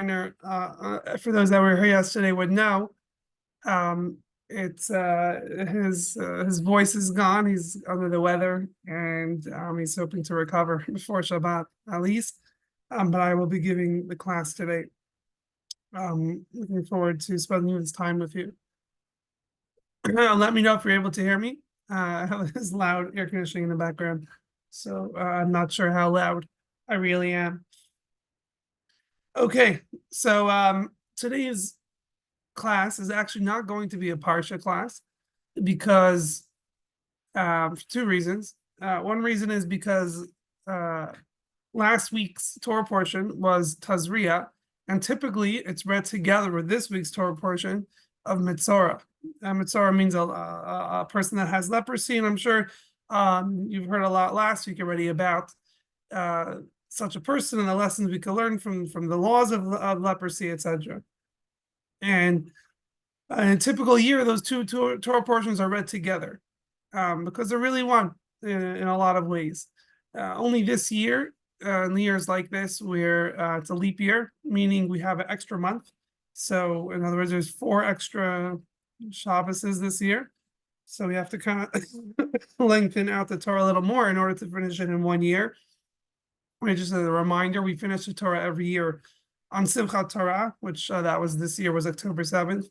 Scheiner, for those that were here yesterday would know, it's his voice is gone. He's under the weather, and he's hoping to recover before Shabbat at least. But I will be giving the class today. Looking forward to spending this time with you. Let me know if you're able to hear me. I have this loud air conditioning in the background, so I'm not sure how loud I really am. Okay, so today's class is actually not going to be a Parsha class because for two reasons. One reason is because last week's Torah portion was Tazria, and typically it's read together with this week's Torah portion of Metzora. Metzora means a person that has leprosy, and I'm sure you've heard a lot last week already about such a person and the lessons we can learn from the laws of leprosy, etc. And in a typical year, those two Torah portions are read together because they're really one in a lot of ways. Only this year, in years like this, where it's a leap year, meaning we have an extra month. So, in other words, there's 4 extra Shabbases this year. So we have to kind of lengthen out the Torah a little more in order to finish it in 1 year. Just as a reminder, we finish the Torah every year on Simchat Torah, which that was this year was October 7th.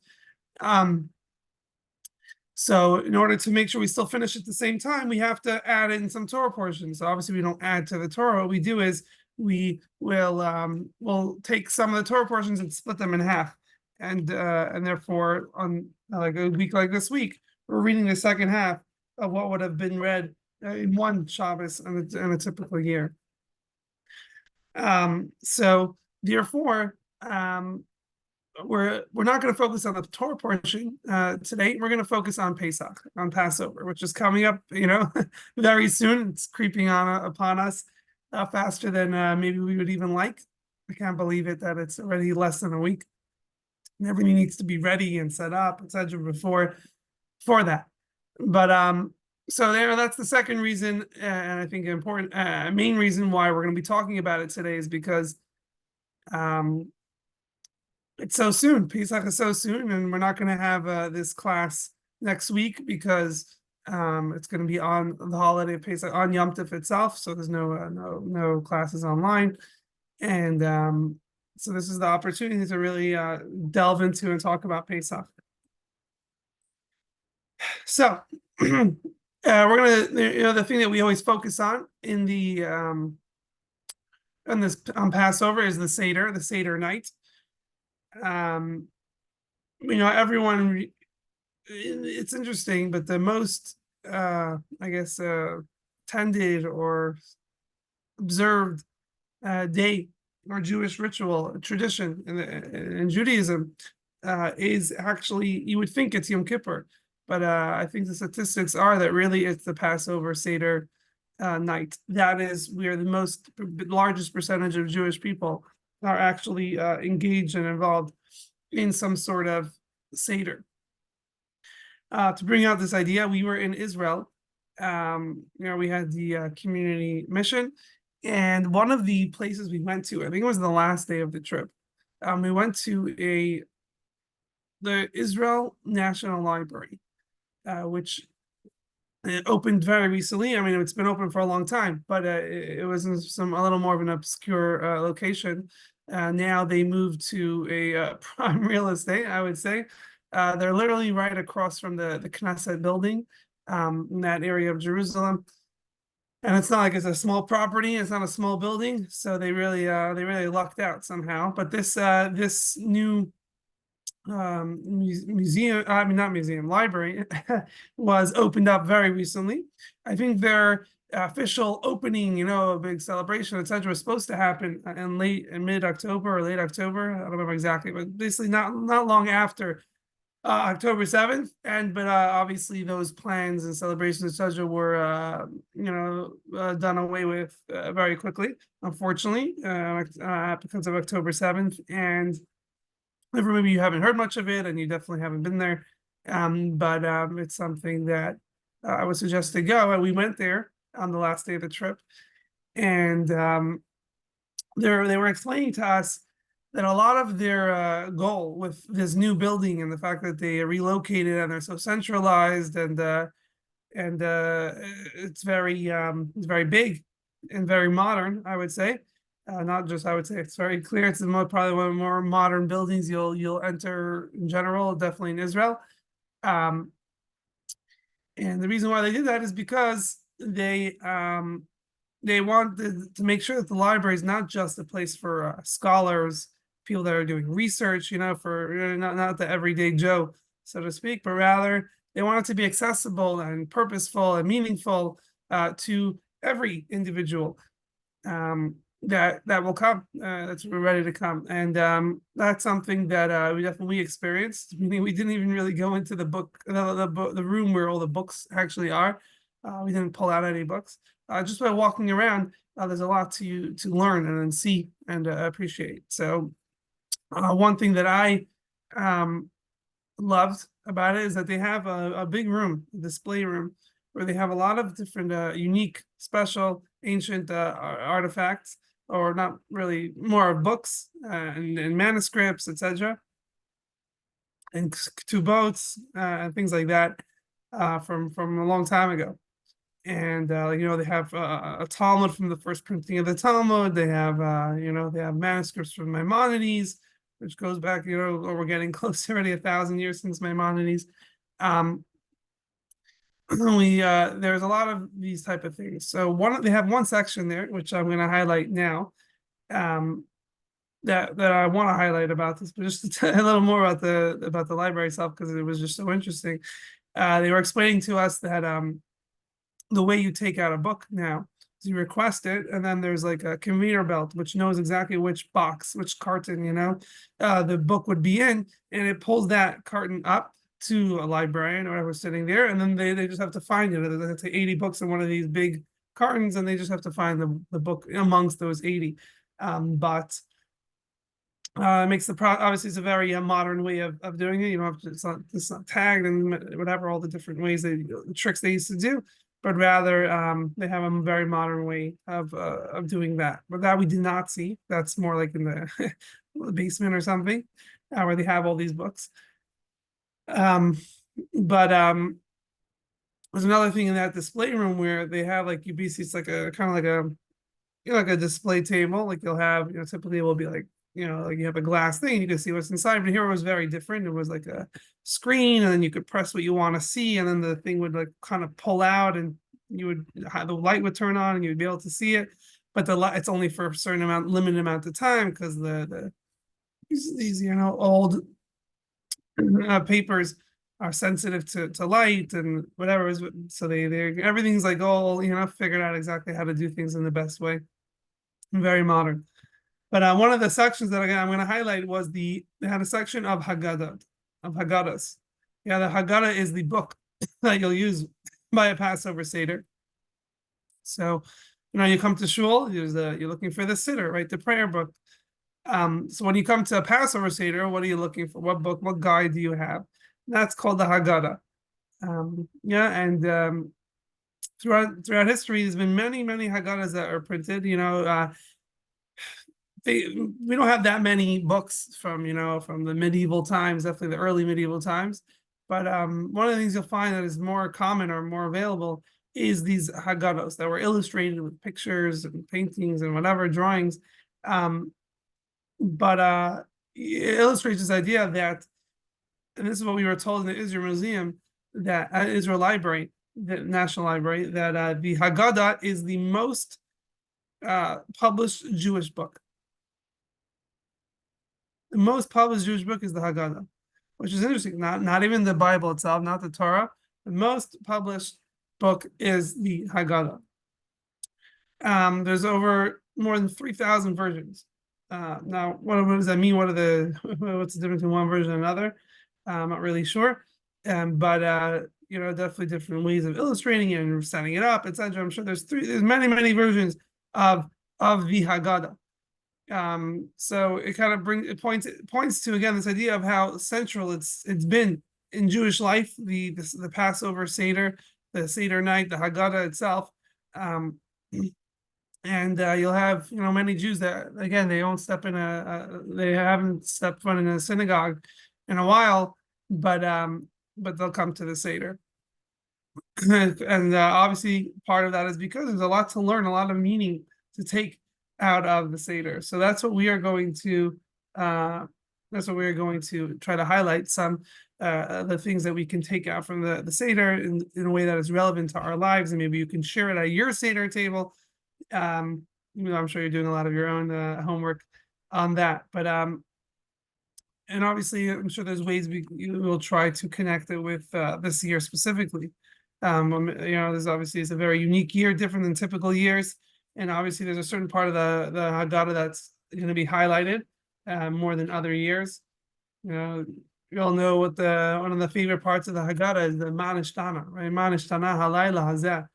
So in order to make sure we still finish at the same time, we have to add in some Torah portions. So obviously we don't add to the Torah. What we do is we will we'll take some of the Torah portions and split them in half. And therefore on like a week like this week, we're reading the second half of what would have been read in one Shabbos in a typical year. So therefore, we're not going to focus on the Torah portion today. We're going to focus on Pesach, on Passover, which is coming up, very soon. It's creeping upon us faster than maybe we would even like. I can't believe it that it's already less than a week. And everything needs to be ready and set up, etc. before that. But so that's the second reason, and I think an important main reason why we're going to be talking about it today is because it's so soon. Pesach is so soon, and we're not going to have this class next week because it's going to be on the holiday of Pesach, on Yom Tov itself. So there's no classes online, and so this is the opportunity to really delve into and talk about Pesach. So we're gonna, the thing that we always focus on in the on Passover is the Seder night. Everyone, it's interesting, but the most I guess tended or observed day or Jewish ritual tradition in Judaism is actually, you would think it's Yom Kippur, but I think the statistics are that really it's the Passover Seder night. That is where the largest percentage of Jewish people are actually engaged and involved in some sort of Seder. To bring out this idea, we were in Israel. We had the community mission, and one of the places we went to, I think it was the last day of the trip, we went to the Israel National Library, which it opened very recently. I mean, it's been open for a long time, but it was in a little more of an obscure location. Now they moved to a prime real estate, I would say. They're literally right across from the Knesset building in that area of Jerusalem. And it's not like it's a small property, it's not a small building, so they really lucked out somehow. But this new library was opened up very recently. I think their official opening, a big celebration, etc., was supposed to happen in mid-October or late October. I don't remember exactly, but basically not long after October 7th. But obviously those plans and celebrations, etc., were done away with very quickly, unfortunately, because of October 7th. And maybe you haven't heard much of it, and you definitely haven't been there. But it's something that I would suggest to go. And we went there on the last day of the trip, and they were explaining to us that a lot of their goal with this new building and the fact that they relocated and they're so centralized and it's very big and very modern, I would say. Not just I would say it's very clear. It's probably one of the more modern buildings you'll enter in general, definitely in Israel. Um, and the reason why they did that is because they want to make sure that the library is not just a place for scholars, people that are doing research, for not the everyday Joe, so to speak, but rather they want it to be accessible and purposeful and meaningful to every individual that will come, that's ready to come, and that's something that we definitely experienced. Meaning, we didn't even really go into the book, the room where all the books actually are. We didn't pull out any books. Just by walking around, there's a lot to learn and then see and appreciate. So, one thing that I um, loved about it is that they have a big room, a display room, where they have a lot of different unique, special, ancient artifacts, or not really, more books and manuscripts, etc., and two boats and things like that from a long time ago. And they have a Talmud from the first printing of the Talmud. They have they have manuscripts from Maimonides, which goes back, or we're getting close to already 1,000 years since Maimonides. Um, we there's a lot of these type of things. So they have one section there, which I'm going to highlight now. Um, that I want to highlight about this, but just to tell a little more about the library itself, because it was just so interesting. They were explaining to us that the way you take out a book now is you request it, and then there's like a conveyor belt which knows exactly which box, which carton, the book would be in, and it pulls that carton up to a librarian or whatever sitting there, and then they just have to find it. There's like 80 books in one of these big cartons, and they just have to find the book amongst those 80. But it makes obviously it's a very modern way of doing it. You don't have to, it's not tagged and whatever, all the different ways the tricks they used to do, but rather they have a very modern way of doing that. But that we did not see. That's more like in the, the basement or something, where they have all these books. But there's another thing in that display room where they have like you basically, it's like a kind of like a like a display table. Like you'll have, typically it will be like, like you have a glass thing, you can see what's inside. But here it was very different. It was like a screen, and then you could press what you want to see, and then the thing would like kind of pull out, and you would have the light would turn on, and you'd be able to see it. But the light, it's only for a certain limited amount of time, because these old papers are sensitive to light and whatever is. So they everything's like all figured out exactly how to do things in the best way. Very modern. But one of the sections that I'm going to highlight was they had a section of Haggadahs. Yeah, the Haggadah is the book that you'll use by a Passover Seder. So, you come to shul, you're looking for the Siddur, right? The prayer book. So when you come to a Passover Seder, what are you looking for? What book, what guide do you have? That's called the Haggadah. And throughout history, there's been many Haggadahs that are printed. We don't have that many books from the medieval times, definitely the early medieval times. But one of the things you'll find that is more common or more available is these Haggadahs that were illustrated with pictures and paintings and whatever drawings. But it illustrates this idea that, and this is what we were told in the Israel Museum, that Israel Library, the National Library, that the Haggadah is the most published Jewish book. The most published Jewish book is the Haggadah, which is interesting. Not even the Bible itself, not the Torah. The most published book is the Haggadah. There's over more than 3,000 versions. Now, what does that mean? What's the difference between one version and another? I'm not really sure. But definitely different ways of illustrating it and setting it up, etc. I'm sure there's many versions of the Haggadah. So it kind of points to again this idea of how central it's been in Jewish life, the Passover Seder, the Seder night, the Haggadah itself. and you'll have many Jews that again they don't step in they haven't stepped foot in a synagogue in a while, but they'll come to the Seder. And obviously part of that is because there's a lot to learn, a lot of meaning to take out of the Seder. So uh, that's what we're going to try to highlight some the things that we can take out from the Seder in a way that is relevant to our lives, and maybe you can share it at your Seder table. I'm sure you're doing a lot of your own homework on that, but and obviously I'm sure there's ways we will try to connect it with this year specifically. There's obviously it's a very unique year, different than typical years, and obviously there's a certain part of the Haggadah that's going to be highlighted more than other years. You all know what the one of the favorite parts of the Haggadah is the Manishtana, right? Manishtana halayla hazeh.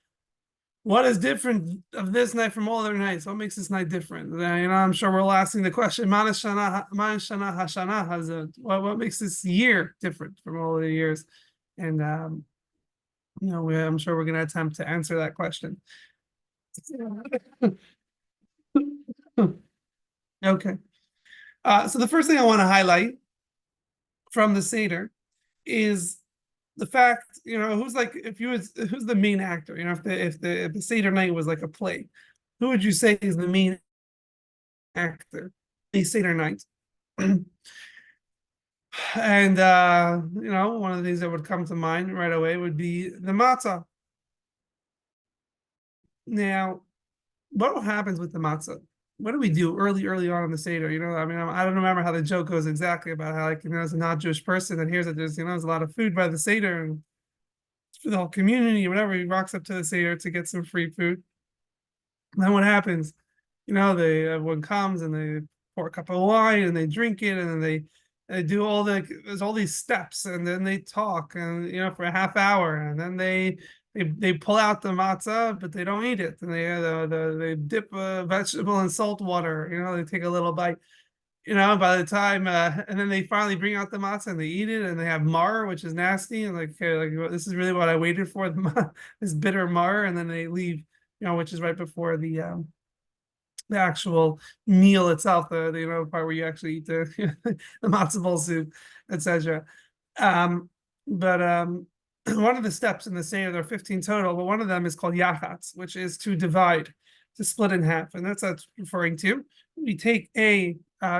What is different of this night from all other nights? What makes this night different? I'm sure we're all asking the question, Manishtana hashana hazeh. What makes this year different from all the years? And I'm sure we're going to attempt to answer that question. Okay. So the first thing I want to highlight from the Seder is the fact, who's like, who's the main actor? If the Seder night was like a play, who would you say is the main actor? The Seder night. And one of the things that would come to mind right away would be the matzah. Now, what happens with the matzah? What do we do early on in the Seder? I don't remember how the joke goes exactly about how, like, as a not Jewish person that hears that there's a lot of food by the Seder and for the whole community, whatever, he rocks up to the Seder to get some free food. And then what happens? Everyone comes and they pour a cup of wine and they drink it, and then they do there's all these steps, and then they talk, and for a half hour, and then they pull out the matzah, but they don't eat it, and they dip a vegetable in salt water. They take a little bite. By the time, and then they finally bring out the matzah and they eat it, and they have mar, which is nasty, and like, okay, like this is really what I waited for, this bitter mar, and then they leave, which is right before the actual meal itself, the part where you actually eat the the matzo ball soup, etc. But one of the steps in the Seder, there are 15 total, but one of them is called yachatz, which is to divide, to split in half, and that's referring to. We take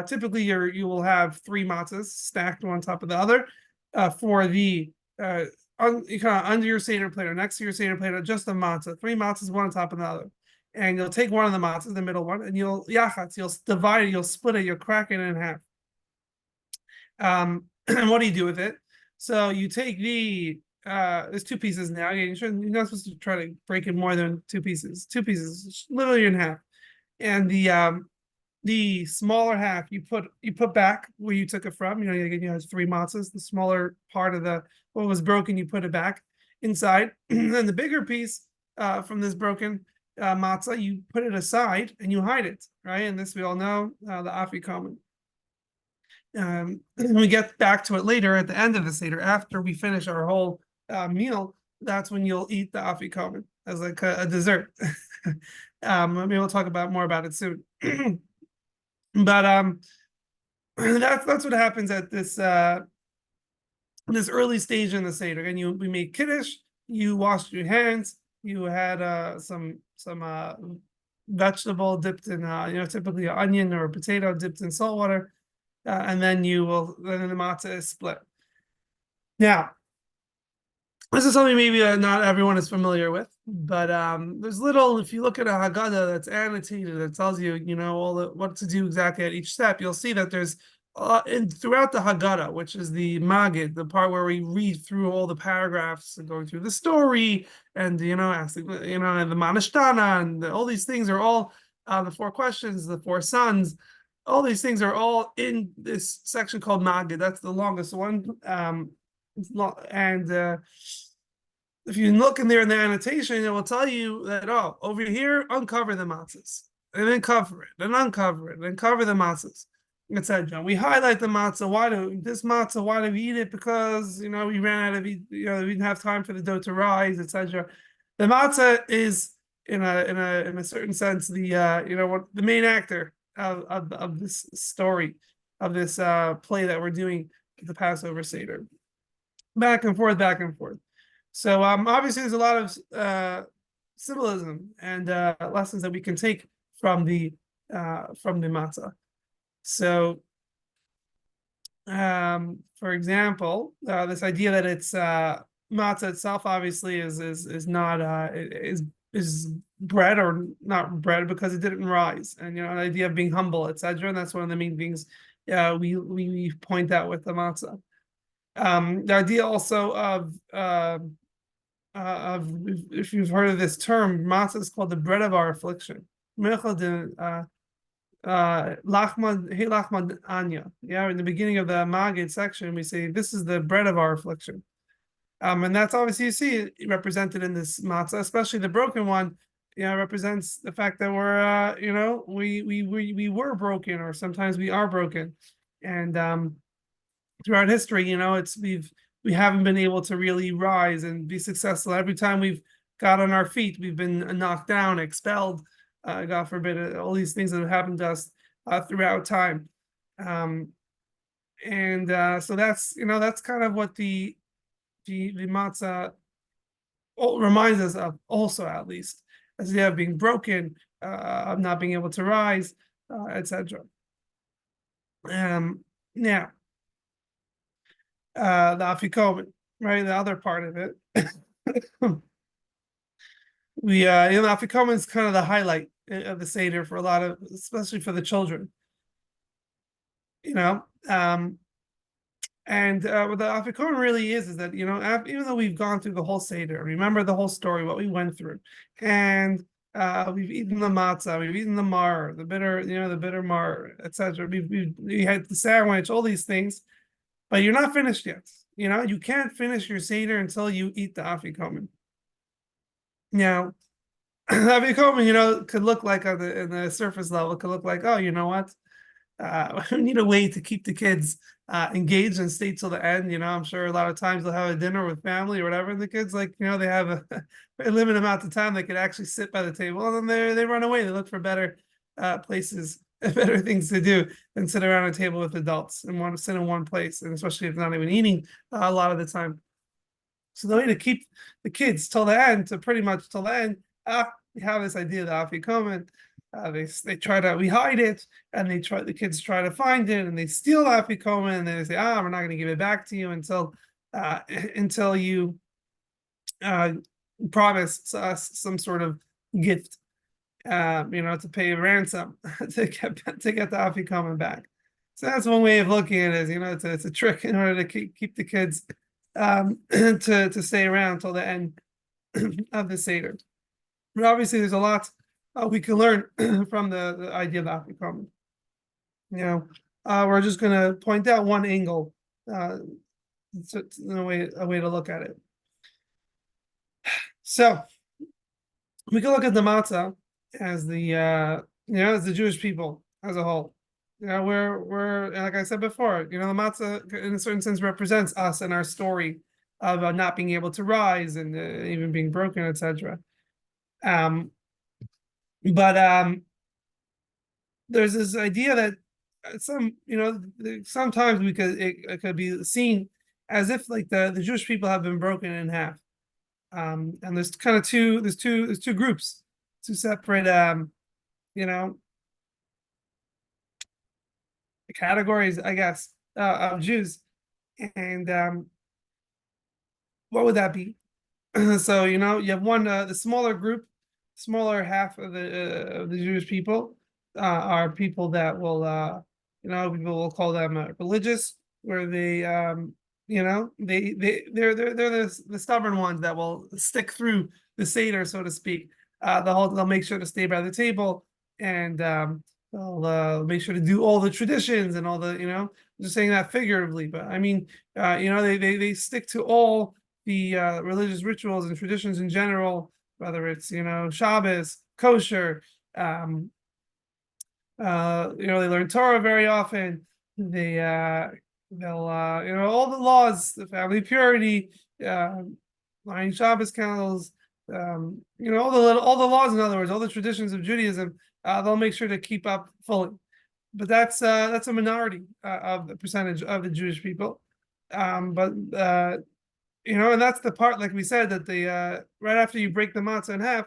typically you will have three matzahs stacked one on top of the other for the under your Seder plate or next to your Seder plate, just a matzah, three matzahs one on top of the other. And you'll take one of the matzahs, the middle one, and you'll divide it, you'll split it, you'll crack it in half. And what do you do with it? So you take there's two pieces now. You're not supposed to try to break it more than two pieces. Two pieces, literally in half. And the smaller half you put back where you took it from. You have three matzahs. The smaller part of what was broken, you put it back inside. And then the bigger piece from this broken matzah, you put it aside and you hide it, right? And this we all know, the afikomen. We get back to it later at the end of the Seder, after we finish our whole meal. That's when you'll eat the afikomen as like a dessert. Maybe we'll talk more about it soon. But that's what happens at this early stage in the Seder. And we made kiddush, you washed your hands, you had some vegetable dipped in typically an onion or a potato dipped in salt water, and then the matzah is split. Now, this is something maybe not everyone is familiar with, but there's if you look at a Haggadah that's annotated, that tells you, what to do exactly at each step, you'll see that there's throughout the Haggadah, which is the Magid, the part where we read through all the paragraphs and going through the story, and asking, and the Manishtana, and all these things are all the four questions, the four sons, all these things are all in this section called Magid. That's the longest one, and if you look in there in the annotation, it will tell you that, over here, uncover the matzahs, and then cover it, and uncover it, and cover the matzahs, etc. We highlight the matzah. Why do we eat it? Because we ran out of we didn't have time for the dough to rise, etc. The matzah is in a certain sense, the what the main actor of this story, of this play that we're doing, the Passover Seder. Back and forth, back and forth. So obviously there's a lot of symbolism and lessons that we can take from the matzah. So for example, this idea that it's matzah itself obviously is not is bread, or not bread, because it didn't rise, and the idea of being humble, etc. And that's one of the main things we point out with the matzah. The idea also of, if you've heard of this term, matzah is called the bread of our affliction. Lachma anya. Yeah, in the beginning of the Maggid section, we say this is the bread of our affliction. And that's obviously, you see it represented in this matzah, especially the broken one. Represents the fact that we're we were broken, or sometimes we are broken, and throughout history, we haven't been able to really rise and be successful. Every time we've got on our feet, we've been knocked down, expelled, God forbid, all these things that have happened to us throughout time. And so that's kind of what the matzah reminds us of, also, at least, as the of being broken, of not being able to rise, etc. Now, the afikomen, right? The other part of it. The afikomen is kind of the highlight of the Seder for a lot of, especially for the children. And what the afikomen really is that, even though we've gone through the whole Seder, remember the whole story, what we went through, and we've eaten the matzah, we've eaten the mar, the bitter mar, etc. We had the sandwich, all these things, but you're not finished yet. You can't finish your Seder until you eat the afikomen. Now, afikomen, could look like on the surface level, could look like, oh, you know what? We need a way to keep the kids engaged and stay till the end. I'm sure a lot of times they'll have a dinner with family or whatever, and the kids, they have a very limited amount of time they could actually sit by the table, and then they run away. They look for better places, better things to do than sit around a table with adults and want to sit in one place, and especially if they're not even eating a lot of the time. So the way to keep the kids till the end, pretty much till the end, we have this idea that afikomen. They try to, we hide it, and the kids try to find it, and they steal afikomen, and then they say, we're not going to give it back to you until you promise us some sort of gift, to pay a ransom to get the afikomen back. So that's one way of looking at it. It's a trick in order to keep the kids to stay around till the end of the Seder. But obviously, there's a lot we can learn from the idea of afikomen. We're just going to point out one angle, in a way to look at it. So we can look at the matzah as as the Jewish people as a whole. We're like I said before, the matzah in a certain sense represents us and our story of not being able to rise and even being broken, etc. But there's this idea that sometimes it could be seen as if the Jewish people have been broken in half. And there's kind of two groups, two separate categories, I guess, of Jews. And what would that be? So you have one, the smaller half of the Jewish people are people that will people will call them religious, where they're the stubborn ones that will stick through the Seder, so to speak. They'll make sure to stay by the table, and they'll make sure to do all the traditions and all the I'm just saying that figuratively, but I mean they stick to all the religious rituals and traditions in general, whether it's Shabbos, kosher, they learn Torah very often. They'll all the laws, the family purity, lighting Shabbos candles, all the laws, in other words, all the traditions of Judaism, they'll make sure to keep up fully. But that's a minority of the percentage of the Jewish people. But and that's the part, like we said, that the right after you break the matzah in half,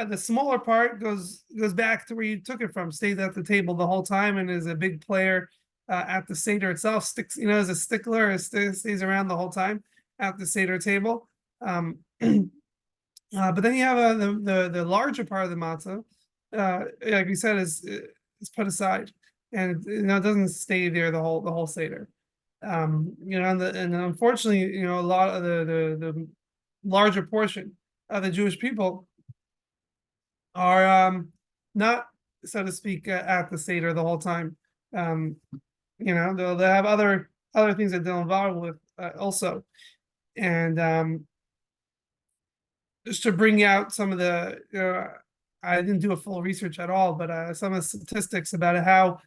the smaller part goes back to where you took it from, stays at the table the whole time, and is a big player at the Seder itself. Sticks, as a stickler, stays around the whole time at the Seder table. But then you have the larger part of the matzah, like we said, is put aside, and it doesn't stay there the whole Seder. And unfortunately, a lot of the larger portion of the Jewish people are not, so to speak, at the Seder the whole time. They'll have other things that they'll involve with also, and just to bring out some of the, I didn't do a full research at all, but some of the statistics about how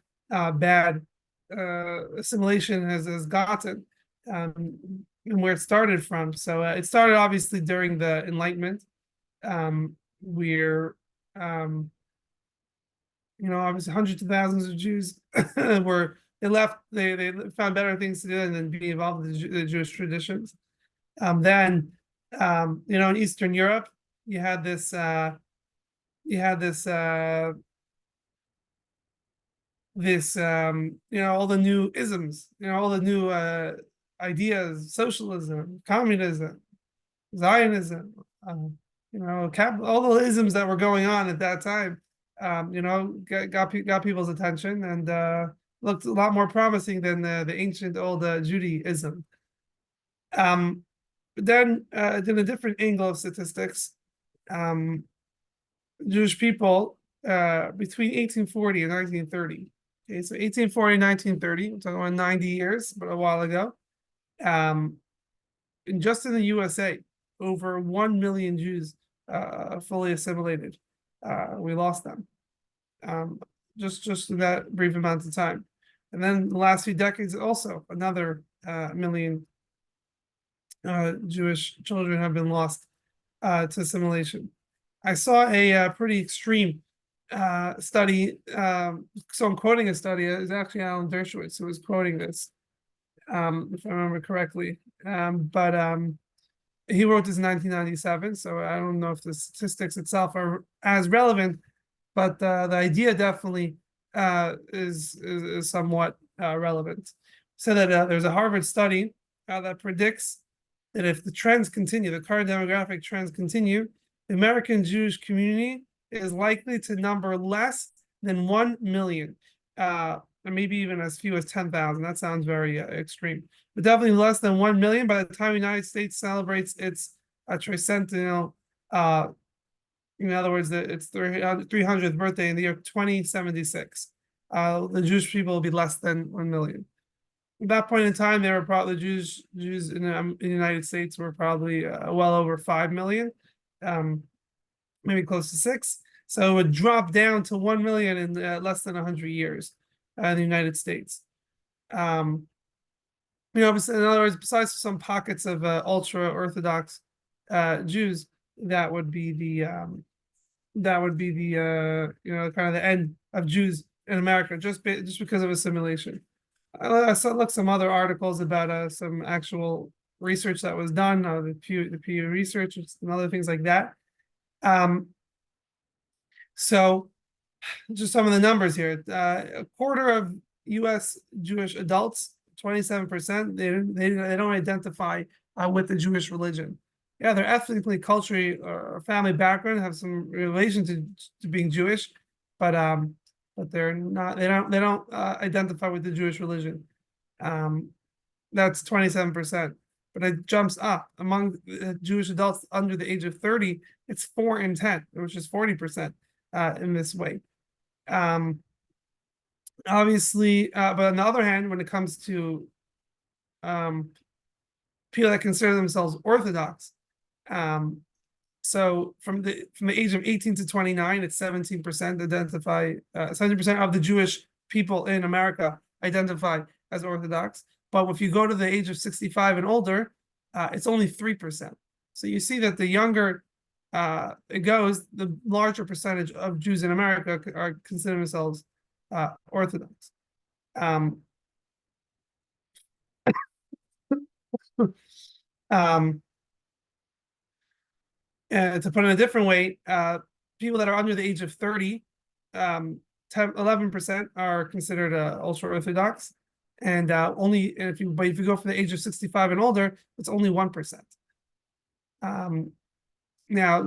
bad assimilation has gotten, and where it started from. So it started obviously during the Enlightenment, where obviously hundreds of thousands of Jews they left, they found better things to do than be involved in the Jewish traditions. Then in Eastern Europe, you had this all the new isms, all the new ideas, socialism, communism, Zionism, all the isms that were going on at that time, got people's attention, and looked a lot more promising than the ancient old Judaism. But then, in a different angle of statistics, Jewish people between 1840 and 1930. Okay, so 1840 and 1930, we're talking about 90 years, but a while ago. And just in the USA, over 1 million Jews fully assimilated. We lost them just in that brief amount of time. And then the last few decades, also another million Jewish children have been lost to assimilation. I saw a pretty extreme study. So I'm quoting a study. It's actually Alan Dershowitz who was quoting this, if I remember correctly. But he wrote this in 1997, so I don't know if the statistics itself are as relevant, but the idea definitely is somewhat relevant. So that there's a Harvard study that predicts that if the trends continue, the current demographic trends continue, the American Jewish community is likely to number less than 1 million, and maybe even as few as 10,000. That sounds very extreme, but definitely less than 1 million by the time the United States celebrates its tricentennial, in other words, its 300th birthday in the year 2076. The Jewish people will be less than 1 million. At that point in time, there were probably Jews in the United States were probably well over 5 million, maybe close to 6. So it would drop down to 1 million in less than 100 years in the United States. In other words, besides some pockets of ultra Orthodox Jews, that would be the kind of the end of Jews in America, just because of assimilation. I looked some other articles about some actual research that was done, the Pew Research and other things like that. So just some of the numbers here. A quarter of U.S. Jewish adults, 27%, they don't identify with the Jewish religion. Yeah, they're ethnically, culturally, or family background have some relation to being Jewish, but they're not. They don't identify with the Jewish religion. That's 27%, but it jumps up among Jewish adults under the age of 30. It's 4 in 10, which is 40% in this way. Obviously, but on the other hand, when it comes to people that consider themselves Orthodox, so from the age of 18 to 29, it's 17% identify. 70% of the Jewish people in America identify as Orthodox. But if you go to the age of 65 and older, it's only 3%. So you see that the younger it goes, the larger percentage of Jews in America are considering themselves Orthodox. Um, um, to put it in a different way, people that are under the age of 30, 11% are considered ultra Orthodox, and if you go from the age of 65 and older, it's only 1%. Now,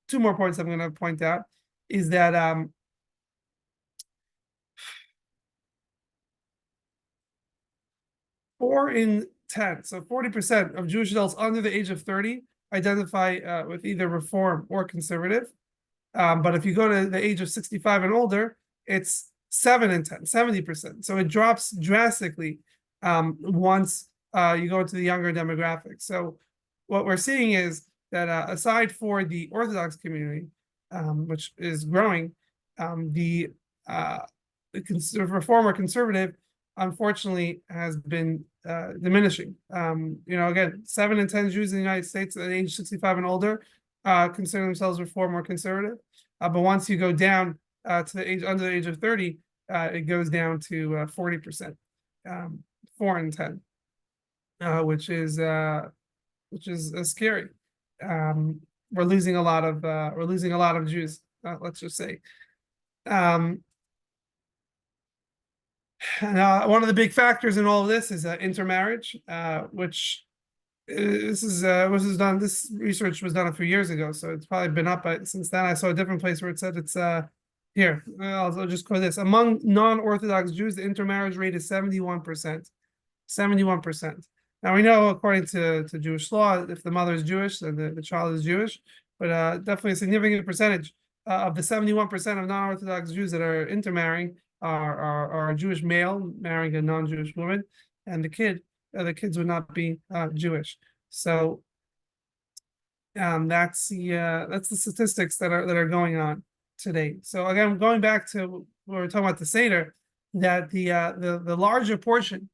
two more points I'm going to point out is that 4 in 10, so 40% of Jewish adults under the age of 30 identify with either Reform or conservative. But if you go to the age of 65 and older, it's 7 in 10, 70%. So it drops drastically once you go into the younger demographic. So what we're seeing is that aside for the Orthodox community, which is growing, the Reform or conservative, unfortunately, has been diminishing. Again, 7 in 10 Jews in the United States at age 65 and older consider themselves Reform or conservative. But once you go down to the age under the age of 30, it goes down to 40%, 4 in 10, which is scary. We're losing a lot of Jews. Let's just say. And, one of the big factors in all of this is intermarriage, which this done. This research was done a few years ago, so it's probably been up since then. I saw a different place where it said it's here. I'll just quote this: among non-Orthodox Jews, the intermarriage rate is 71%. 71%. Now we know, according to Jewish law, if the mother is Jewish, then the child is Jewish. But definitely a significant percentage of the 71% of non-Orthodox Jews that are intermarrying are a Jewish male marrying a non-Jewish woman, and the kids would not be Jewish. So that's the statistics that are going on today. So again, going back to what we're talking about the Seder, that the larger portion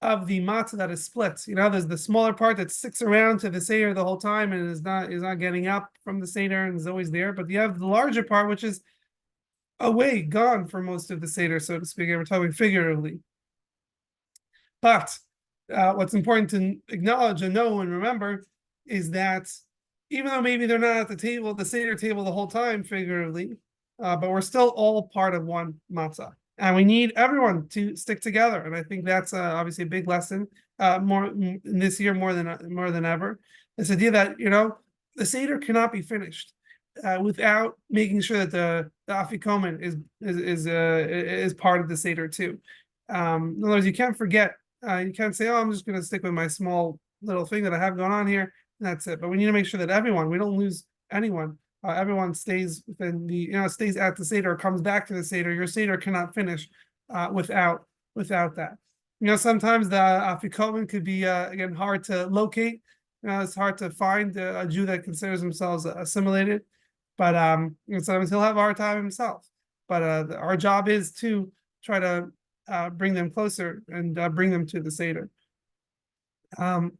of the matzah that is split, there's the smaller part that sticks around to the Seder the whole time and is not getting up from the Seder and is always there. But you have the larger part, which is away, gone for most of the Seder, so to speak. And we're talking figuratively. But what's important to acknowledge and know and remember is that even though maybe they're not at the Seder table the whole time, figuratively, but we're still all part of one matzah. And we need everyone to stick together. And I think that's obviously a big lesson more in this year more than ever. This idea that, the Seder cannot be finished without making sure that the Afikomen is part of the Seder too. In other words, you can't forget. You can't say, "Oh, I'm just going to stick with my small little thing that I have going on here," and that's it. But we need to make sure that we don't lose anyone. Everyone stays within stays at the Seder, or comes back to the Seder. Your Seder cannot finish without that. Sometimes the Afikomen could be again hard to locate. It's hard to find a Jew that considers themselves assimilated, but sometimes he'll have a hard time himself. But our job is to try to bring them closer and bring them to the Seder. And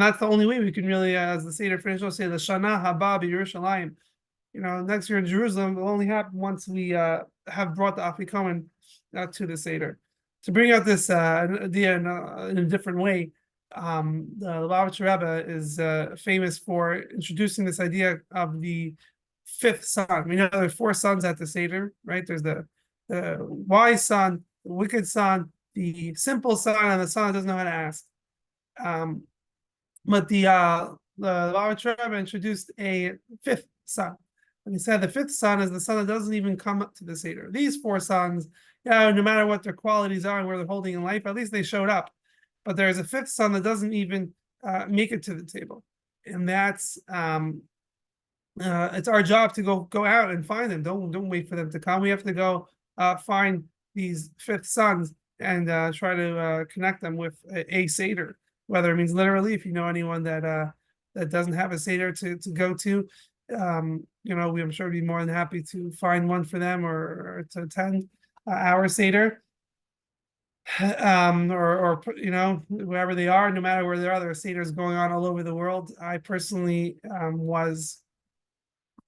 that's the only way we can really, as the Seder finishes, we'll say the Shana Haba B'Yerushalayim. Next year in Jerusalem will only happen once we have brought the Afikomen to the Seder. To bring out this idea in a different way, the Lubavitcher Rebbe is famous for introducing this idea of the fifth son. We know there are 4 sons at the Seder, right? There's the wise son, the wicked son, the simple son, and the son that doesn't know how to ask. But the Lubavitcher Rebbe introduced a 5th son. And he said the 5th son is the son that doesn't even come up to the Seder. These 4 sons, no matter what their qualities are and where they're holding in life, at least they showed up. But there's a 5th son that doesn't even make it to the table. And that's it's our job to go out and find them. Don't wait for them to come. We have to go find these 5th sons and try to connect them with a Seder, whether it means literally, if you know anyone that doesn't have a Seder to go to, I'm sure we'd be more than happy to find one for them or to attend our Seder. or wherever they are, no matter where they are, there are seders going on all over the world. I personally was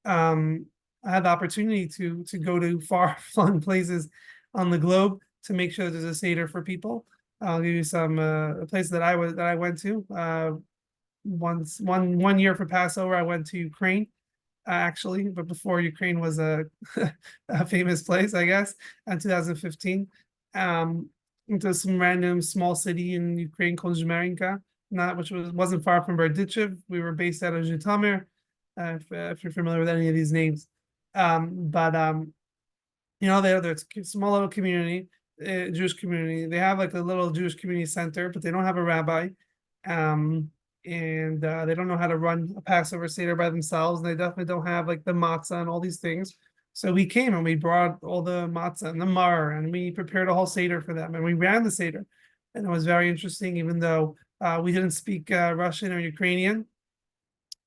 I had the opportunity to go to far flung places on the globe to make sure that there's a seder for people. I'll give you some a place that I went to. One year for Passover, I went to Ukraine, actually, but before Ukraine was a, a famous place, I guess, in 2015. Um, into some random small city in Ukraine called Zhmerinka, not which wasn't far from Berdichev. We were based out of Zhytomyr, if you're familiar with any of these names. But they're a small little community, Jewish community. They have like a little Jewish community center, but they don't have a rabbi. Um, and they don't know how to run a Passover Seder by themselves. And they definitely don't have like the matzah and all these things. So we came and we brought all the matzah and the mar, and we prepared a whole Seder for them, and we ran the Seder. And it was very interesting, even though we didn't speak Russian or Ukrainian.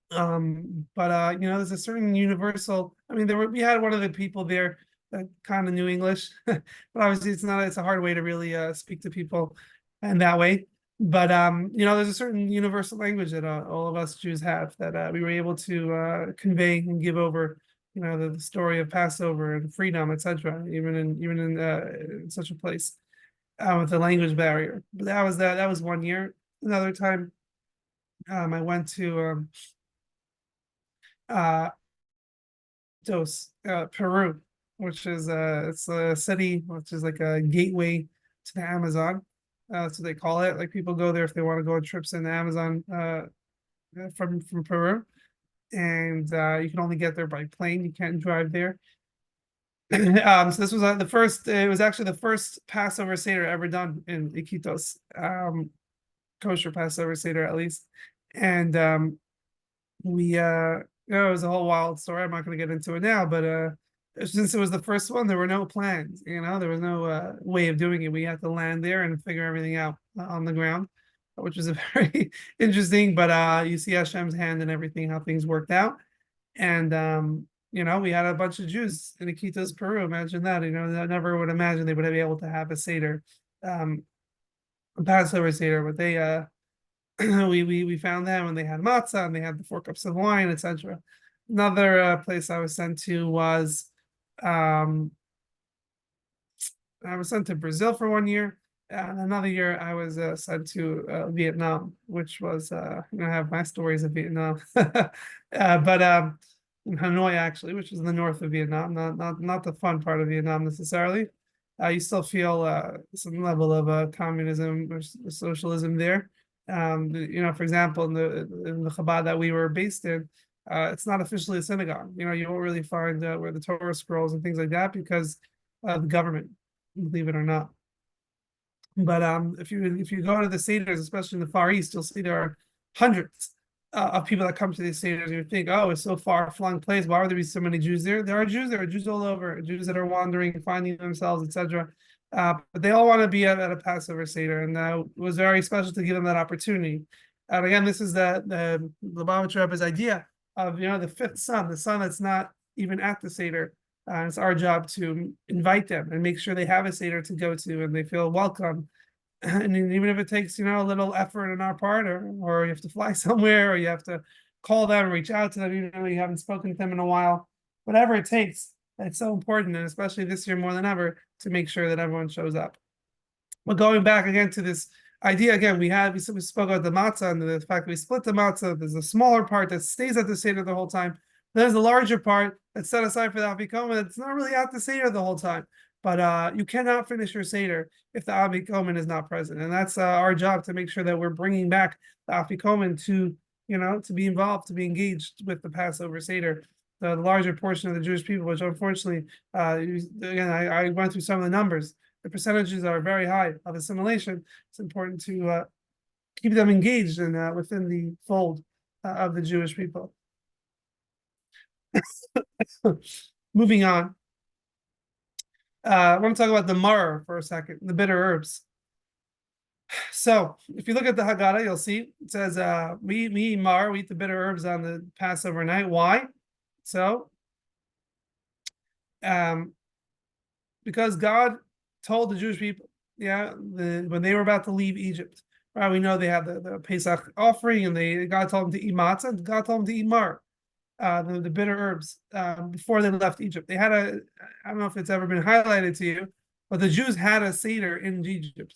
But there's a certain universal. I mean, we had one of the people there that kind of knew English, but obviously it's a hard way to really speak to people in that way. But there's a certain universal language that all of us Jews have that we were able to convey and give over. The story of Passover and freedom, etc. Even in such a place with the language barrier. But that was one year. Another time, I went to Peru, which is it's a city which is like a gateway to the Amazon. So they call it. Like people go there if they want to go on trips in the Amazon from Peru, and you can only get there by plane. You can't drive there. So this was the first. It was actually the first Passover Seder ever done in Iquitos, kosher Passover Seder at least, and we it was a whole wild story. I'm not going to get into it now, but since it was the first one, there were no plans. There was no way of doing it. We had to land there and figure everything out on the ground, which was a very interesting. But you see Hashem's hand and everything, how things worked out. And we had a bunch of Jews in Iquitos, Peru. Imagine that. I never would imagine they would be able to have a seder, a Passover seder, but they we found them and they had matzah and they had the 4 cups of wine, etc. Another place I was sent to was I was sent to Brazil for 1 year. And another year I was sent to Vietnam, which was I have my stories of Vietnam, but in Hanoi actually, which is in the north of Vietnam, not the fun part of Vietnam necessarily. You still feel some level of communism or socialism there. For example, in the Chabad that we were based in, it's not officially a synagogue. You don't really find where the Torah scrolls and things like that because of the government, believe it or not. But if you go to the seders, especially in the Far East, you'll see there are hundreds of people that come to these seders. And you think, oh, it's so far flung place. Why would there be so many Jews there? There are Jews. There are Jews all over. Jews that are wandering, finding themselves, etc. But they all want to be at a Passover seder, and it was very special to give them that opportunity. And again, this is the Lubavitcher Rebbe's idea of the fifth son, the son that's not even at the seder. It's our job to invite them and make sure they have a seder to go to and they feel welcome. And even if it takes a little effort on our part, or you have to fly somewhere, or you have to call them, reach out to them, even though you haven't spoken to them in a while, whatever it takes, it's so important, and especially this year more than ever, to make sure that everyone shows up. But going back again to this idea, again, we spoke about the matzah and the fact that we split the matzah. There's a smaller part that stays at the seder the whole time. There's a larger part that's set aside for the afikomen that's not really at the seder the whole time. But you cannot finish your seder if the afikomen is not present, and that's our job to make sure that we're bringing back the afikomen to be involved, to be engaged with the Passover seder. The larger portion of the Jewish people, which unfortunately, again, I went through some of the numbers. The percentages are very high of assimilation. It's important to keep them engaged and within the fold of the Jewish people. Moving on, I want to talk about the mar for a second, the bitter herbs. So if you look at the Haggadah, you'll see it says we eat the bitter herbs on the Passover night. Why? So because God told the Jewish people Yeah, when they were about to leave Egypt, right? We know they had the Pesach offering, and God told them to eat matzah, and God told them to eat mar, the bitter herbs, before they left Egypt. They had I don't know if it's ever been highlighted to you, but the Jews had a Seder in Egypt.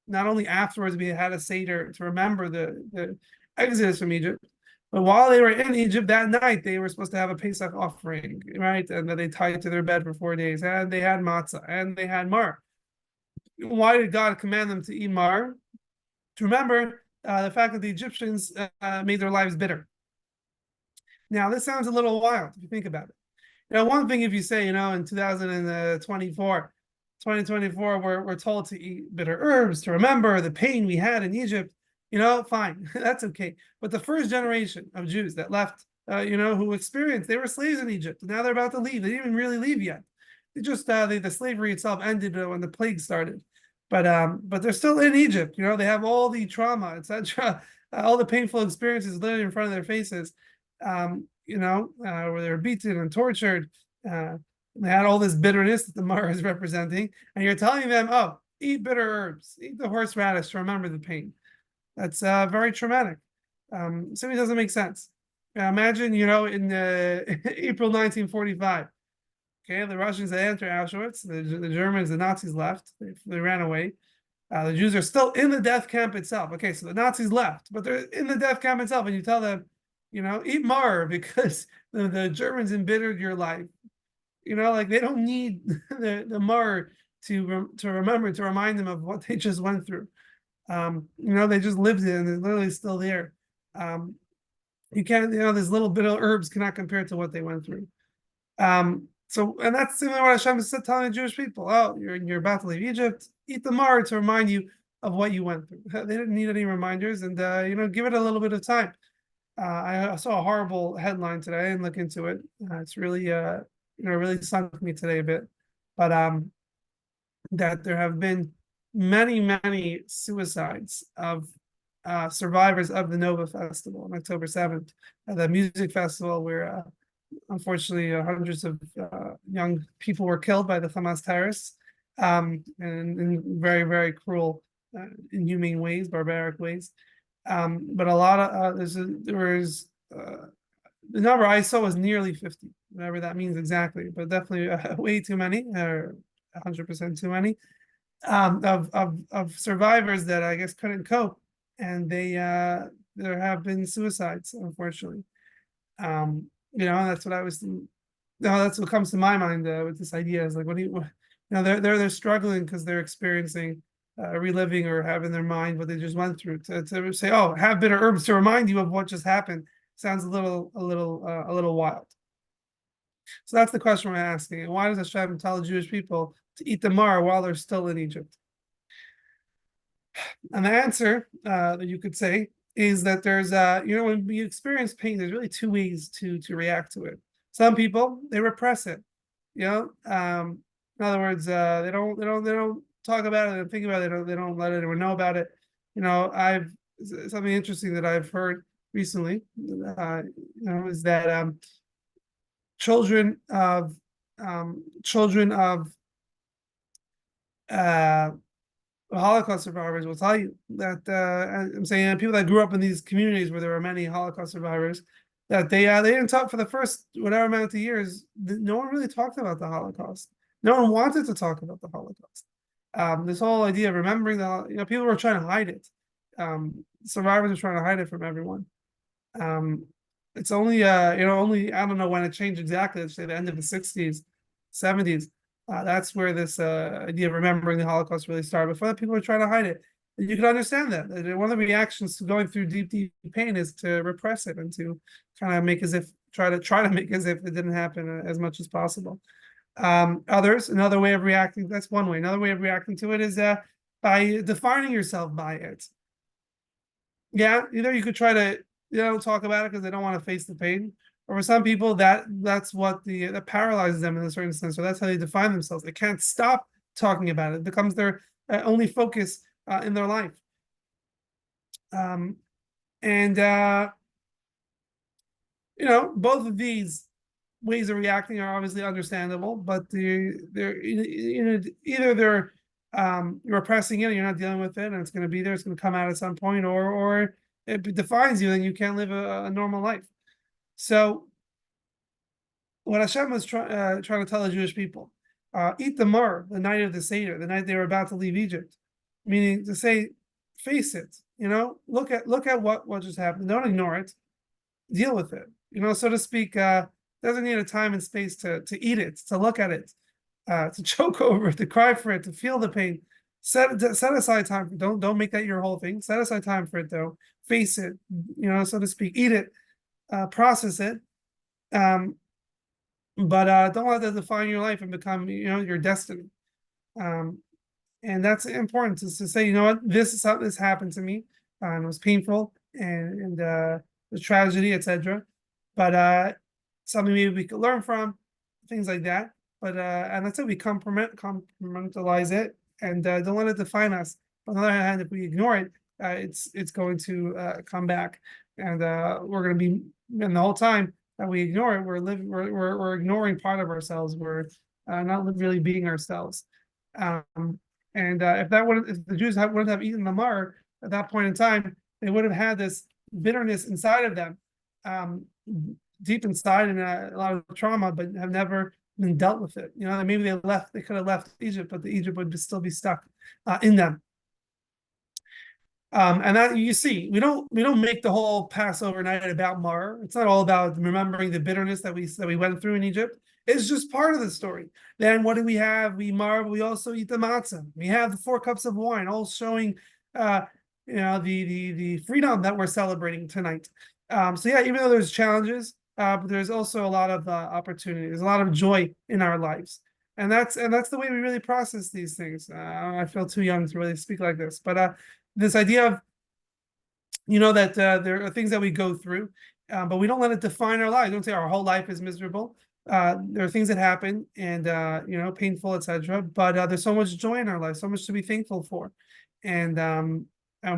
Not only afterwards, we had a Seder to remember the exodus from Egypt, but while they were in Egypt that night, they were supposed to have a Pesach offering, right? And that they tied to their bed for 4 days, and they had matzah, and they had mar. Why did God command them to eat mar? To remember the fact that the Egyptians made their lives bitter. Now, this sounds a little wild if you think about it. One thing if you say, in 2024, 2024, we're told to eat bitter herbs to remember the pain we had in Egypt, fine, that's okay. But the first generation of Jews that left, who experienced, they were slaves in Egypt. Now they're about to leave. They didn't even really leave yet. They just the slavery itself ended when the plague started. But they're still in Egypt. They have all the trauma, etc., all the painful experiences literally in front of their faces. Where they were beaten and tortured. They had all this bitterness that the Mar is representing, and you're telling them, "Oh, eat bitter herbs, eat the horseradish to remember the pain." That's very traumatic. Simply doesn't make sense. Imagine, in April 1945. Okay, the Russians they enter Auschwitz. The Germans, the Nazis left. They ran away. The Jews are still in the death camp itself. Okay, so the Nazis left, but they're in the death camp itself, and you tell them, eat mar because the Germans embittered your life. Like they don't need the mar to remember, to remind them of what they just went through. They just lived it, and they're literally still there. You can't, this little bit of herbs cannot compare to what they went through. And that's similar to what Hashem is telling the Jewish people. Oh, you're about to leave Egypt. Eat the mar to remind you of what you went through. They didn't need any reminders, and give it a little bit of time. I saw a horrible headline today. I didn't look into it. It's really, really sunk me today a bit. But that there have been many, many suicides of survivors of the Nova Festival on October 7th, the music festival where unfortunately hundreds of young people were killed by the Hamas terrorists, and in very, very cruel, inhumane ways, barbaric ways. But a lot of the number I saw was nearly 50, whatever that means exactly, but definitely way too many, or 100% too many, of survivors that I guess couldn't cope, and there have been suicides, unfortunately. That's what I was. That's what comes to my mind with this idea is like, they're struggling because they're experiencing, reliving or having their mind what they just went through. To say, oh, have bitter herbs to remind you of what just happened sounds a little wild. So that's the question we're asking. Why does Hashem tell the Jewish people to eat the mar while they're still in Egypt? And the answer that you could say is that there's when we experience pain, there's really two ways to react to it. Some people they repress it. In other words, they don't talk about it and think about it. They don't let anyone know about it. I've something interesting that I've heard recently. Is that children of Holocaust survivors will tell you that I'm saying people that grew up in these communities where there were many Holocaust survivors, that they didn't talk for the first whatever amount of years. No one really talked about the Holocaust. No one wanted to talk about the Holocaust. This whole idea of remembering people were trying to hide it. Survivors were trying to hide it from everyone. It's only only I don't know when it changed exactly. Let's say the end of the 60s, 70s. That's where this idea of remembering the Holocaust really started. Before that, people were trying to hide it. And you can understand that. One of the reactions to going through deep, deep pain is to repress it and to kind of try to make as if it didn't happen as much as possible. Another way of reacting, that's one way. Another way of reacting to it is by defining yourself by it. Yeah, either you could try to talk about it because they don't want to face the pain, or for some people that's what that paralyzes them in a certain sense. So that's how they define themselves. They can't stop talking about it. It becomes their only focus in their life. And both of these ways of reacting are obviously understandable, but they're either they're you're repressing it, you're not dealing with it, and it's going to be there. It's going to come out at some point, or it defines you, and you can't live a normal life. So, what Hashem was trying to tell the Jewish people, eat the mar the night of the Seder, the night they were about to leave Egypt, meaning to say, face it. Look at what just happened. Don't ignore it. Deal with it. So to speak. Doesn't need a time and space to eat it, to look at it, to choke over it, to cry for it, to feel the pain. Set aside time. Don't make that your whole thing. Set aside time for it though. Face it. So to speak. Eat it. Process it. But don't let that define your life and become your destiny. And that's important to say, what, this is something that's happened to me, and it was painful and the tragedy, etc. But something maybe we could learn from, things like that. But and that's it. We compartmentalize it and don't let it define us. On the other hand, if we ignore it, it's going to come back, and we're going to be. And the whole time that we ignore it, we're ignoring part of ourselves. We're not really being ourselves. And if the Jews wouldn't have eaten the mar at that point in time, they would have had this bitterness inside of them, deep inside, and a lot of trauma, but have never been dealt with it. Maybe they could have left Egypt, but the Egypt would still be stuck in them. And that you see, we don't make the whole Passover night about mar. It's not all about remembering the bitterness that we went through in Egypt. It's just part of the story. Then what do we have? We mar, but we also eat the matzah. We have the 4 cups of wine, all showing the freedom that we're celebrating tonight. So yeah, even though there's challenges, but there's also a lot of opportunity. There's a lot of joy in our lives, and that's the way we really process these things. I feel too young to really speak like this, but this idea of that there are things that we go through, but we don't let it define our lives. Don't say our whole life is miserable. There are things that happen, and painful, etc. But there's so much joy in our life, so much to be thankful for, and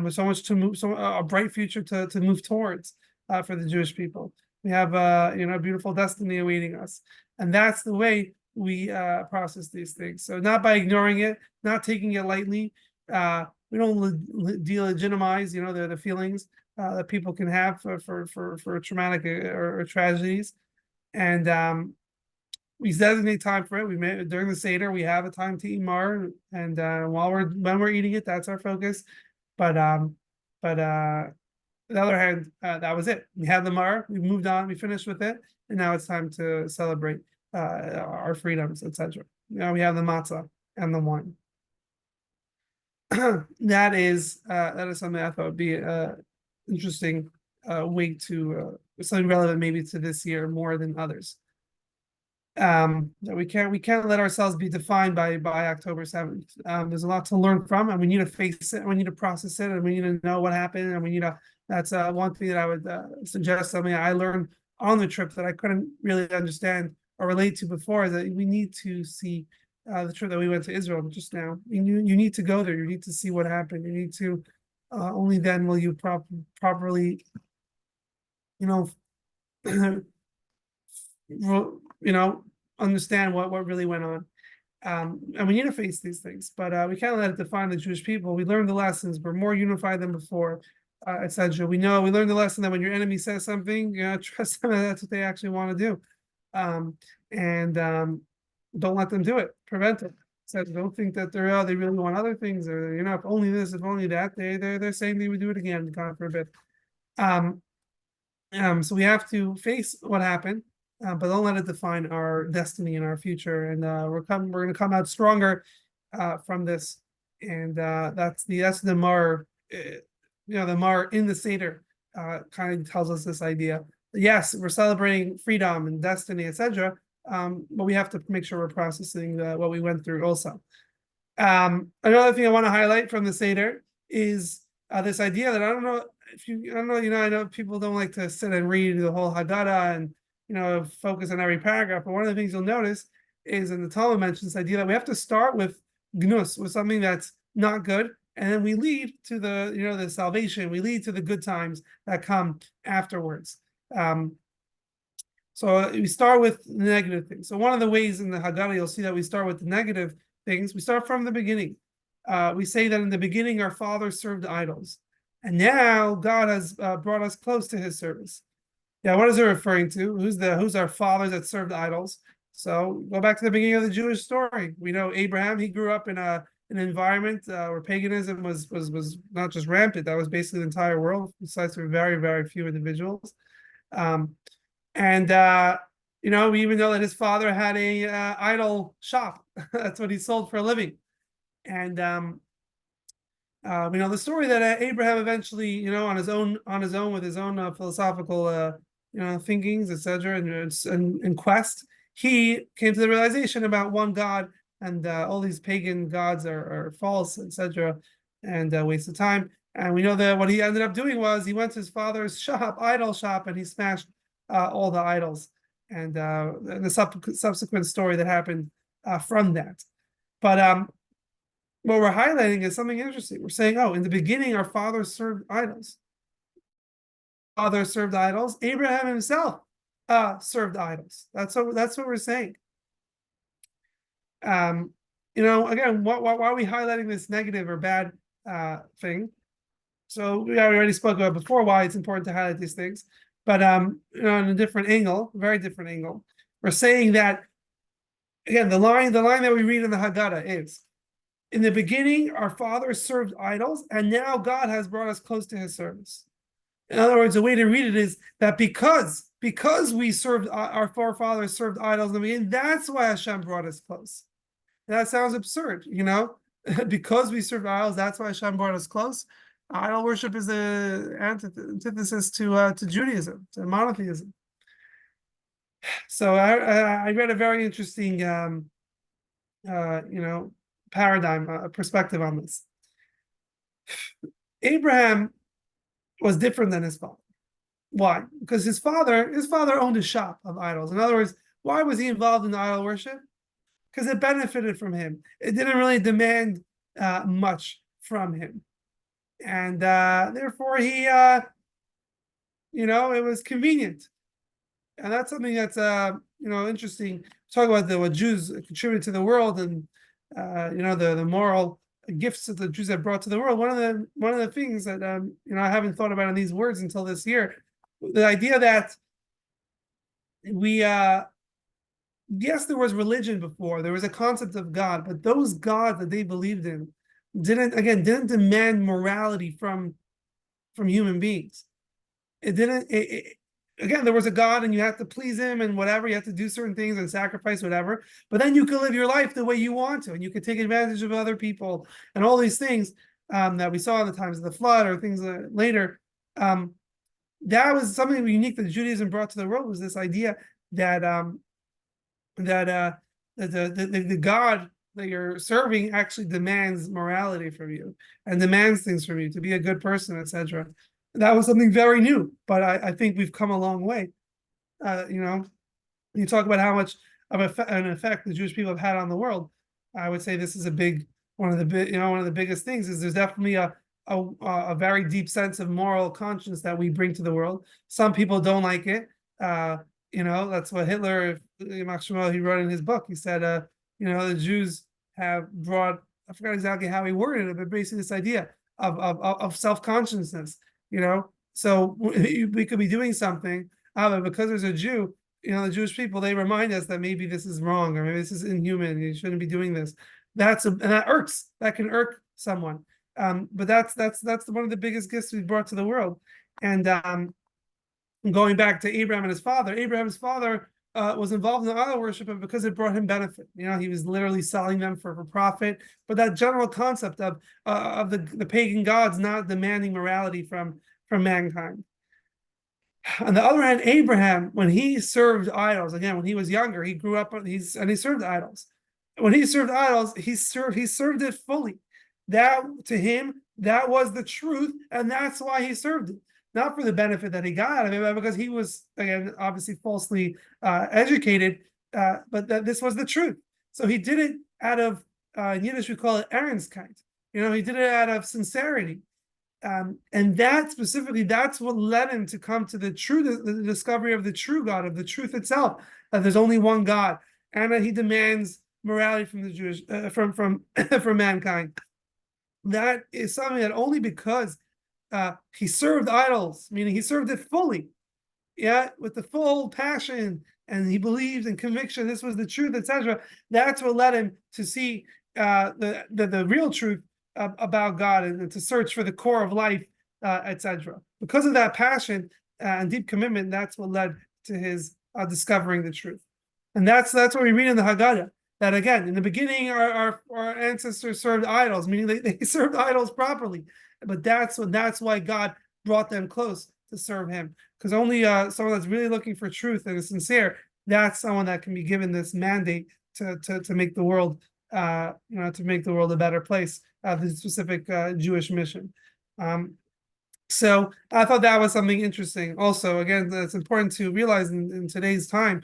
with so much to move, a bright future to move towards for the Jewish people. We have a beautiful destiny awaiting us, and that's the way we process these things. So not by ignoring it, not taking it lightly. We don't delegitimize, the feelings that people can have for traumatic or tragedies, and we designate time for it. We made during the Seder, we have a time to eat mar, and when we're eating it, that's our focus. But on the other hand, that was it. We had the mar, we moved on, we finished with it, and now it's time to celebrate our freedoms, etc. Now we have the matzah and the wine. That is something I thought would be interesting way to something relevant maybe to this year more than others. That we can't let ourselves be defined by October 7th. There's a lot to learn from, and we need to face it, and we need to process it, and we need to know what happened, and we need to. That's one thing that I would suggest. Something I learned on the trip that I couldn't really understand or relate to before, is that we need to see the trip that we went to Israel just now. You need to go there. You need to see what happened. You need to only then will you properly, understand what really went on. And we need to face these things, but we can't let it define the Jewish people. We learned the lessons. We're more unified than before, etc. We learned the lesson that when your enemy says something, trust them, that's what they actually want to do, and don't let them do it. Prevent it. So don't think that they really want other things, or if only this, if only that. They're saying they would do it again, God forbid. So we have to face what happened, but don't let it define our destiny and our future. And we're going to come out stronger from this. And that's the mar, the mar in the Seder kind of tells us this idea. Yes, we're celebrating freedom and destiny, etc. But we have to make sure we're processing what we went through also. Another thing I want to highlight from the Seder is this idea that I know people don't like to sit and read the whole Haggadah and focus on every paragraph, but one of the things you'll notice is, in the Talmud mentions this idea that we have to start with gnus, with something that's not good, and then we lead to the salvation, we lead to the good times that come afterwards. So we start with the negative things. So one of the ways in the Haggadah you'll see that we start with the negative things. We start from the beginning. we say that in the beginning our fathers served idols, and now God has brought us close to His service. Yeah, what is it referring to? Who's our fathers that served idols? So go back to the beginning of the Jewish story. We know Abraham. He grew up in an environment where paganism was not just rampant. That was basically the entire world, besides for very very few individuals. Um, and we even know that his father had a idol shop. That's what he sold for a living. And we know the story that Abraham eventually, on his own with his own philosophical, thinkings, etc., and quest, he came to the realization about one God, and all these pagan gods are false, etc., and waste of time. And we know that what he ended up doing was he went to his father's idol shop, and he smashed all the idols, and the subsequent story that happened from that. But what we're highlighting is something interesting. We're saying, in the beginning, our fathers served idols. Fathers served idols. Abraham himself served idols. That's what we're saying. Again, why are we highlighting this negative or bad thing? So we already spoke about before why it's important to highlight these things, but in a different angle, very different angle, we're saying that again, the line that we read in the Haggadah is, in the beginning, our fathers served idols, and now God has brought us close to His service. In other words, the way to read it is that because we served, our forefathers served idols in the beginning, that's why Hashem brought us close. And that sounds absurd, because we served idols, that's why Hashem brought us close. Idol worship is the antithesis to Judaism, to monotheism. So I read a very interesting, paradigm, perspective on this. Abraham was different than his father. Why? Because his father owned a shop of idols. In other words, why was he involved in idol worship? Because it benefited from him. It didn't really demand much from him, and therefore he, it was convenient. And that's something that's interesting. Talk about what Jews contributed to the world, and the moral gifts that the Jews have brought to the world. One of the things that I haven't thought about in these words until this year, the idea that we yes, there was religion before, there was a concept of God, but those gods that they believed in didn't demand morality from human beings. Again, there was a God, and you have to please him and whatever. You have to do certain things and sacrifice whatever. But then you can live your life the way you want to, and you can take advantage of other people and all these things that we saw in the times of the flood or things later. That was something unique that Judaism brought to the world, was this idea that the God that you're serving actually demands morality from you and demands things from you to be a good person, etc. That was something very new, but I think we've come a long way. You talk about how much of an effect the Jewish people have had on the world. I would say this is one of the biggest things is there's definitely a very deep sense of moral conscience that we bring to the world. Some people don't like it. That's what Hitler, he wrote in his book. He said, the Jews have brought, I forgot exactly how he worded it, but basically this idea of self-consciousness. So we could be doing something, but because there's a Jew, the Jewish people, they remind us that maybe this is wrong, or maybe this is inhuman, you shouldn't be doing this. And that irks. That can irk someone. But that's one of the biggest gifts we brought to the world. And going back to Abraham and his father, Abraham's father was involved in idol worship, but because it brought him benefit. He was literally selling them for profit. But that general concept of the pagan gods not demanding morality from mankind. On the other hand, Abraham, when he served idols, again, when he was younger, he grew up and he served idols. When he served idols, he served it fully. That, to him, that was the truth, and that's why he served it. Not for the benefit that he got out of it, but because he was, again, obviously falsely educated, but this was the truth. So he did it out of, in Yiddish we call it Ehrenskeit. He did it out of sincerity. And that specifically, that's what led him to come to the discovery of the true God, of the truth itself, that there's only one God, and that he demands morality from the Jewish, from mankind. that is something that only because he served idols, meaning he served it fully, yeah, with the full passion, and he believed in conviction this was the truth, etc. That's what led him to see the real truth about God, and to search for the core of life, etc. Because of that passion and deep commitment, that's what led to his discovering the truth. And that's what we read in the Haggadah. That again, in the beginning, our ancestors served idols, meaning they served idols properly. But that's why God brought them close to serve Him, because only someone that's really looking for truth and is sincere, that's someone that can be given this mandate to make the world, to make the world a better place. The specific Jewish mission. So I thought that was something interesting. Also, again, it's important to realize in today's time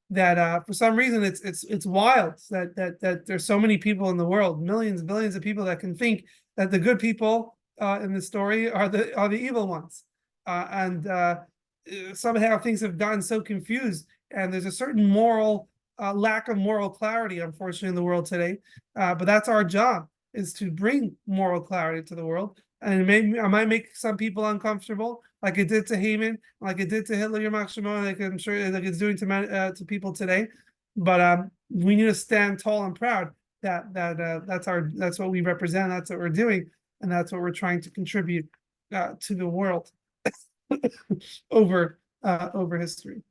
that for some reason it's wild that there's so many people in the world, millions, billions of people that can think that the good people in the story are the evil ones, and somehow things have gotten so confused, and there's a certain moral lack of moral clarity, unfortunately, in the world today. But that's our job, is to bring moral clarity to the world. And I might make some people uncomfortable, like it did to Haman, like it did to Hitler, like I'm sure, like it's doing to people today. But we need to stand tall and proud that's what we represent, that's what we're doing, and that's what we're trying to contribute to the world over history.